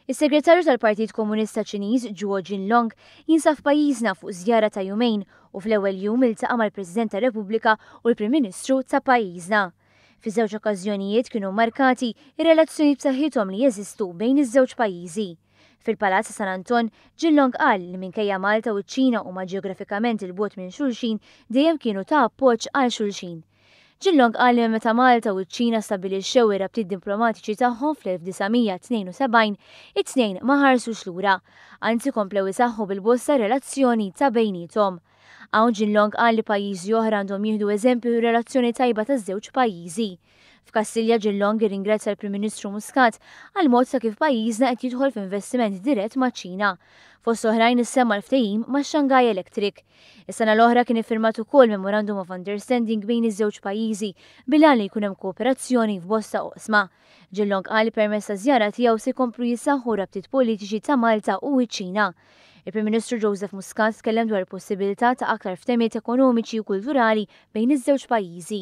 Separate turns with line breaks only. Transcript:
Is-Segretarju tal-Partit Komunista Ċiniż Zhuo Jinlong jinsab f'pajjiżna fuq żjara ta' jumejn u fl-ewwel jum iltaqa' mal-President tar-Repubblika u l-Prim Ministru ta' pajjiżna. Fi żewġ okkażjonijiet kienu markati ir-relazzjonijiet b'saħħithom li jeżistu bejn iż-żewġ pajjiżi. Fil-Palazz San Anton, Jinlong qal li minkejja Malta u ċ-Ċina huma ġeografikament il-bogħod minn xulxin dejjem kienu ta' appoġġ għal xulxin. Jinlong qal li meta Malta u ċ-Ċina stabbilixxew ir-rabtiet diplomatiċi tagħhom fl-1972, it-tnejn ma ħarsux lura, anzi komplew isaħħu bil-bosta relazzjoni ta' bejniethom. Hawn Jinlong qal li pajjiżi oħra għandhom jieħdu eżempju relazzjoni tajba taż-żewġ pajjiżi. F'Kassilja Jinlong irringrazzja l-Prim Ministru Muscat għal mod ta' kif pajjiżna qed jidħol f'investiment dirett maċ-Ċina. Fost oħrajn issemma l-ftehim ma' Shanghai Electric. Is-sena l-oħra kien iffirmat ukoll Memorandum of Understanding bejn iż-żewġ pajjiżi bilha li jkun hemm kooperazzjoni f'bosta oqsma. Jinlong qal li permezz taż-żjara tiegħu se jkomplu jissaħħu rabtiet politiċi ta' Malta u ċ-Ċina. Il-Prim Ministru Joseph Muscat tkellem dwar il-possibilità ta' aktar ftehimiet ekonomiċi u kulturali bejn iż-żewġ pajjiżi.